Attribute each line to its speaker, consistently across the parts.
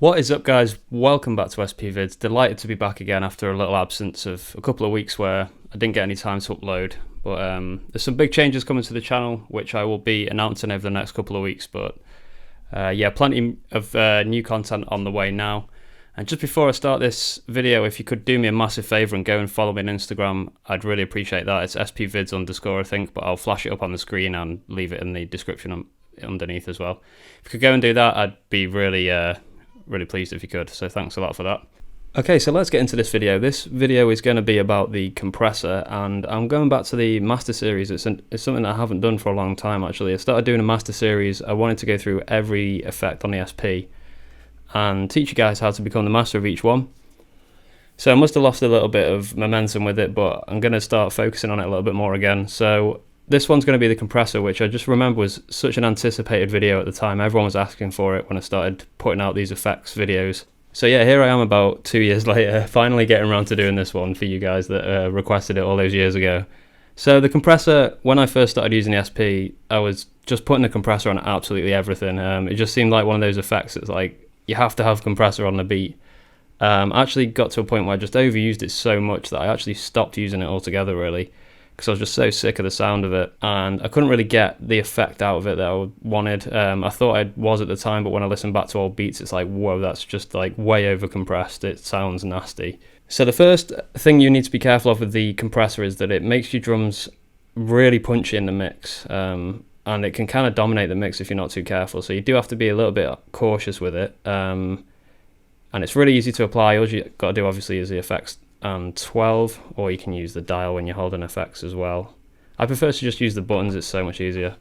Speaker 1: What is up, guys? Welcome back to SP Vids. Delighted to be back again after a little absence of a couple of weeks where I didn't get any time to upload. But there's some big changes coming to the channel, which I will be announcing over the next couple of weeks. But yeah, plenty of new content on the way now. And just before I start this video, if you could do me a massive favor and go and follow me on Instagram, I'd really appreciate that. It's spvids_, I think, but I'll flash it up on the screen and leave it in the description underneath as well. If you could go and do that, I'd be really pleased if you could, so thanks a lot for that. Okay, so let's get into this video. This video is going to be about the compressor, and I'm going back to the master series. It's something that I haven't done for a long time, actually. I started doing a master series. I wanted to go through every effect on the SP and teach you guys how to become the master of each one. So I must have lost a little bit of momentum with it, but I'm going to start focusing on it a little bit more again. So this one's going to be the compressor, which I just remember was such an anticipated video at the time. Everyone was asking for it when I started putting out these effects videos. So yeah, here I am about 2 years later, finally getting around to doing this one for you guys that requested it all those years ago. So the compressor, when I first started using the SP, I was just putting the compressor on absolutely everything. It just seemed like one of those effects that's like, you have to have compressor on the beat. I actually got to a point where I just overused it so much that I actually stopped using it altogether, really, because I was just so sick of the sound of it, and I couldn't really get the effect out of it that I wanted. I thought I was at the time, but when I listen back to old beats, it's like, whoa, that's just like way over compressed. It sounds nasty. So the first thing you need to be careful of with the compressor is that it makes your drums really punchy in the mix, and it can kind of dominate the mix if you're not too careful. So you do have to be a little bit cautious with it, and it's really easy to apply. All you got to do obviously is the effects and 12, or you can use the dial when you're holding effects as well. I prefer to just use the buttons, it's so much easier.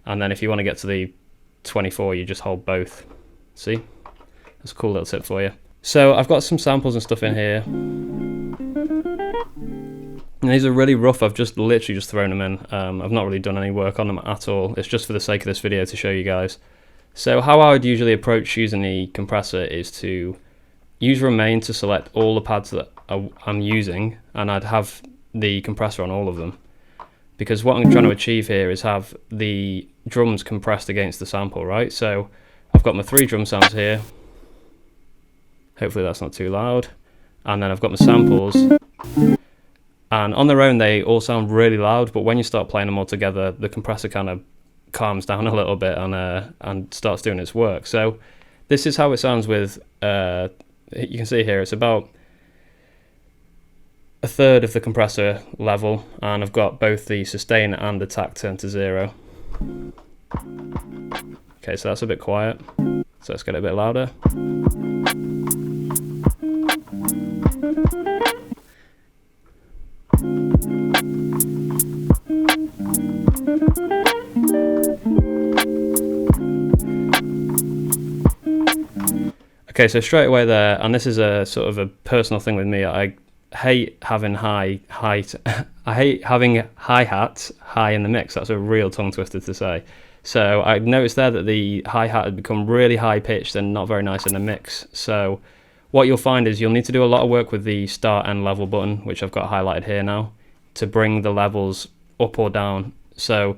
Speaker 1: And then if you want to get to the 24, you just hold both. See? That's a cool little tip for you. So I've got some samples and stuff in here. And these are really rough. I've just literally just thrown them in. I've not really done any work on them at all. It's just for the sake of this video to show you guys. So how I would usually approach using the compressor is to use remain to select all the pads that I'm using, and I'd have the compressor on all of them, because what I'm trying to achieve here is have the drums compressed against the sample, right? So I've got my 3 drum sounds here. Hopefully that's not too loud. And then I've got my samples, and on their own they all sound really loud, but when you start playing them all together, the compressor kind of calms down a little bit and starts doing its work. So this is how it sounds with you can see here it's about a third of the compressor level, and I've got both the sustain and attack turned to 0. Okay, so that's a bit quiet, so let's get it a bit louder. Okay, so straight away there, and this is a sort of a personal thing with me, I hate having hi-hats high in the mix. That's a real tongue twister to say. So I noticed there that the hi-hat had become really high pitched and not very nice in the mix. So what you'll find is you'll need to do a lot of work with the start and level button, which I've got highlighted here now, to bring the levels up or down. So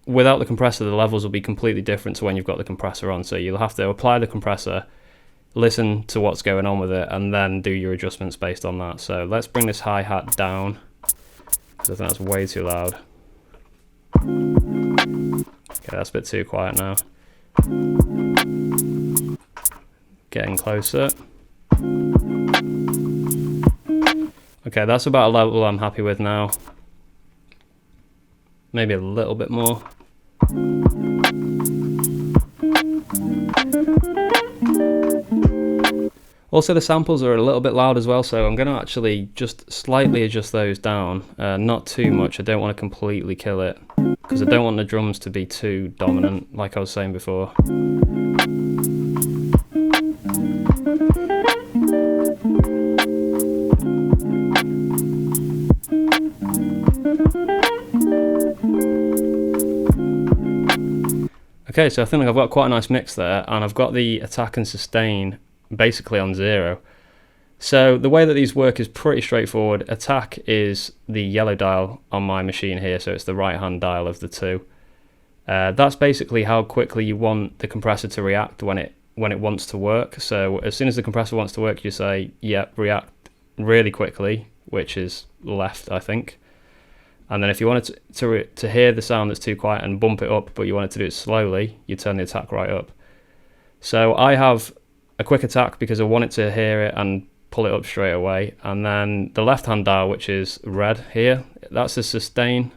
Speaker 1: without the compressor, the levels will be completely different to when you've got the compressor on. So you'll have to apply the compressor, listen to what's going on with it, and then do your adjustments based on that. So let's bring this hi-hat down, because I think that's way too loud. Okay, that's a bit too quiet now. Getting closer. Okay, that's about a level I'm happy with now. Maybe a little bit more. Also, the samples are a little bit loud as well, so I'm going to actually just slightly adjust those down, not too much. I don't want to completely kill it, because I don't want the drums to be too dominant, like I was saying before. Okay, so I think I've got quite a nice mix there, and I've got the attack and sustain basically on 0. So the way that these work is pretty straightforward. Attack is the yellow dial on my machine here, so it's the right hand dial of the two. That's basically how quickly you want the compressor to react when it when it wants to work. So as soon as the compressor wants to work, you say, yep, react really quickly, which is left, I think. And then if you wanted to hear the sound that's too quiet and bump it up, but you wanted to do it slowly, you turn the attack right up. So I have a quick attack because I want it to hear it and pull it up straight away. And then the left-hand dial, which is red here, that's the sustain.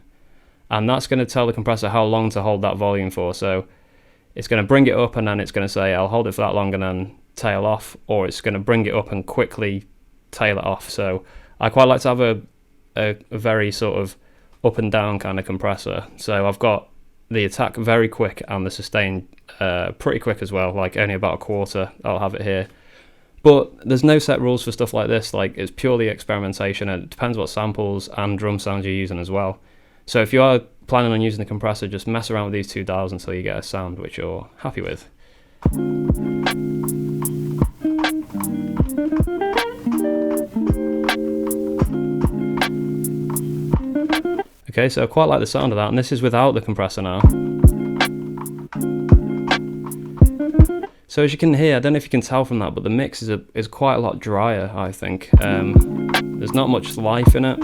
Speaker 1: And that's going to tell the compressor how long to hold that volume for. So it's going to bring it up and then it's going to say, I'll hold it for that long and then tail off. Or it's going to bring it up and quickly tail it off. So I quite like to have a very sort of up and down kind of compressor. So I've got the attack very quick and the sustain pretty quick as well, like only about a quarter. I'll have it here. But there's no set rules for stuff like this. Like, it's purely experimentation, and it depends what samples and drum sounds you're using as well. So if you are planning on using the compressor, just mess around with these two dials until you get a sound which you're happy with. Okay, so I quite like the sound of that, and this is without the compressor now. So as you can hear, I don't know if you can tell from that, but the mix is quite a lot drier, I think. There's not much life in it.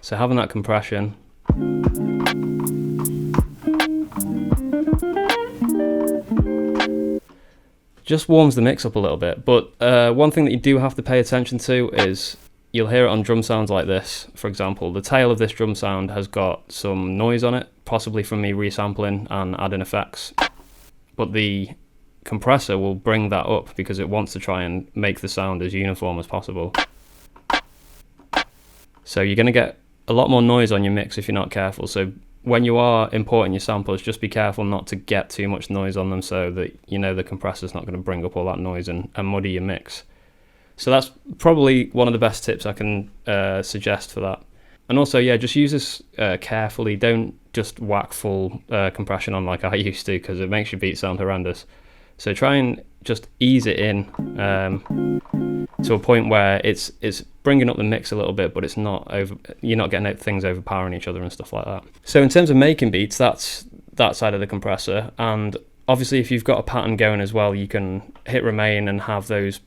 Speaker 1: So having that compression just warms the mix up a little bit. But one thing that you do have to pay attention to is you'll hear it on drum sounds like this. For example, the tail of this drum sound has got some noise on it, possibly from me resampling and adding effects. But the compressor will bring that up because it wants to try and make the sound as uniform as possible. So you're going to get a lot more noise on your mix if you're not careful. So when you are importing your samples, just be careful not to get too much noise on them so that you know the compressor's not going to bring up all that noise and muddy your mix. So that's probably one of the best tips I can suggest for that. And also, yeah, just use this carefully. Don't just whack full compression on like I used to, because it makes your beat sound horrendous. So try and just ease it in to a point where it's bringing up the mix a little bit, but it's not over. You're not getting things overpowering each other and stuff like that. So in terms of making beats, that's that side of the compressor. And obviously, if you've got a pattern going as well, you can hit remain and have those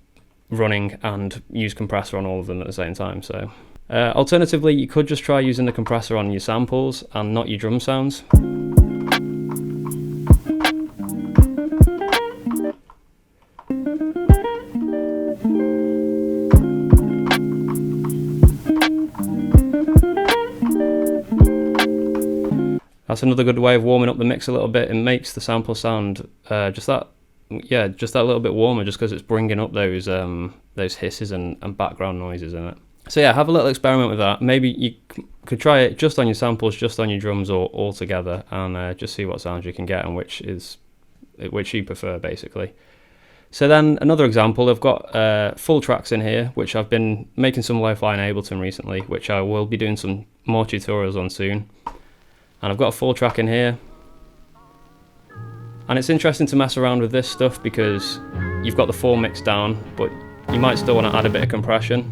Speaker 1: running and use compressor on all of them at the same time. So alternatively, you could just try using the compressor on your samples and not your drum sounds. That's another good way of warming up the mix a little bit. It makes the sample sound just that little bit warmer, just because it's bringing up those hisses and background noises in it. So yeah, have a little experiment with that. Maybe you could try it just on your samples, just on your drums, or all together, and just see what sounds you can get and which you prefer, basically. So then another example, I've got full tracks in here, which I've been making some lo-fi in Ableton recently, which I will be doing some more tutorials on soon. And I've got a full track in here. And it's interesting to mess around with this stuff because you've got the full mix down, but you might still want to add a bit of compression.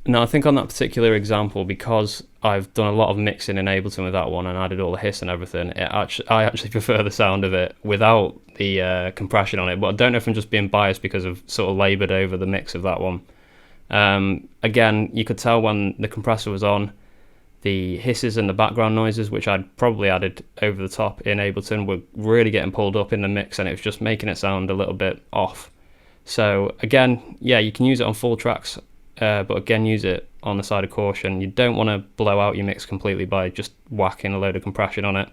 Speaker 1: Now I think on that particular example, because I've done a lot of mixing in Ableton with that one and added all the hiss and everything, I actually prefer the sound of it without the compression on it, but I don't know if I'm just being biased because I've sort of laboured over the mix of that one. Again, you could tell when the compressor was on, the hisses and the background noises, which I'd probably added over the top in Ableton, were really getting pulled up in the mix, and it was just making it sound a little bit off. So again, yeah, you can use it on full tracks, but again, use it on the side of caution. You don't want to blow out your mix completely by just whacking a load of compression on it.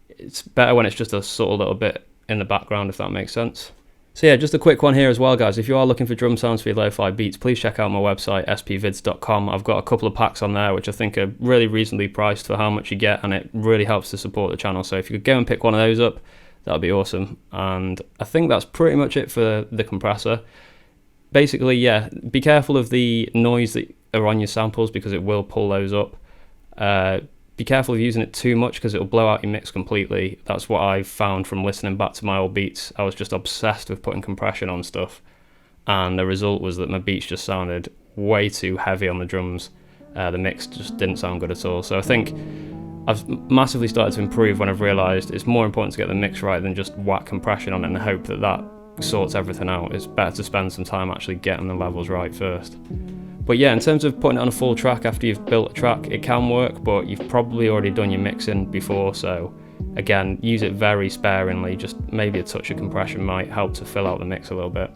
Speaker 1: It's better when it's just a sort of little bit in the background, if that makes sense. So yeah, just a quick one here as well, guys. If you are looking for drum sounds for your lo-fi beats, please check out my website, spvids.com. I've got a couple of packs on there, which I think are really reasonably priced for how much you get, and it really helps to support the channel. So if you could go and pick one of those up, that'd be awesome. And I think that's pretty much it for the compressor. Basically, yeah, be careful of the noise that are on your samples because it will pull those up. Be careful of using it too much because it'll blow out your mix completely. That's what I found from listening back to my old beats. I was just obsessed with putting compression on stuff, and the result was that my beats just sounded way too heavy on the drums. The mix just didn't sound good at all. So I think I've massively started to improve when I've realised it's more important to get the mix right than just whack compression on it and hope that that sorts everything out. It's better to spend some time actually getting the levels right first. But yeah, in terms of putting it on a full track after you've built a track, it can work, but you've probably already done your mixing before, so again, use it very sparingly. Just maybe a touch of compression might help to fill out the mix a little bit.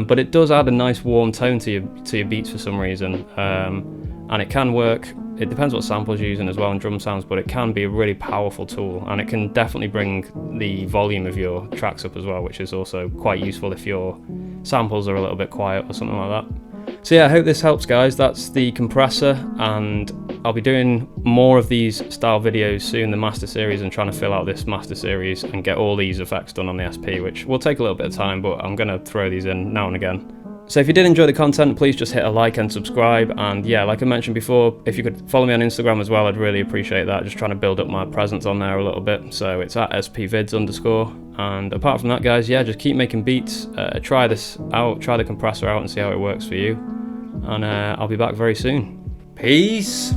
Speaker 1: But it does add a nice warm tone to your beats for some reason, and it can work. It depends what samples you're using as well in drum sounds, but it can be a really powerful tool, and it can definitely bring the volume of your tracks up as well, which is also quite useful if your samples are a little bit quiet or something like that. So yeah, I hope this helps, guys. That's the compressor, and I'll be doing more of these style videos soon, the master series, and trying to fill out this master series and get all these effects done on the SP, which will take a little bit of time, but I'm going to throw these in now and again. So if you did enjoy the content, please just hit a like and subscribe, and yeah, like I mentioned before, if you could follow me on Instagram as well, I'd really appreciate that. Just trying to build up my presence on there a little bit, so it's at spvids_, and apart from that, guys, yeah, just keep making beats, try this out, try the compressor out and see how it works for you, and I'll be back very soon. Peace!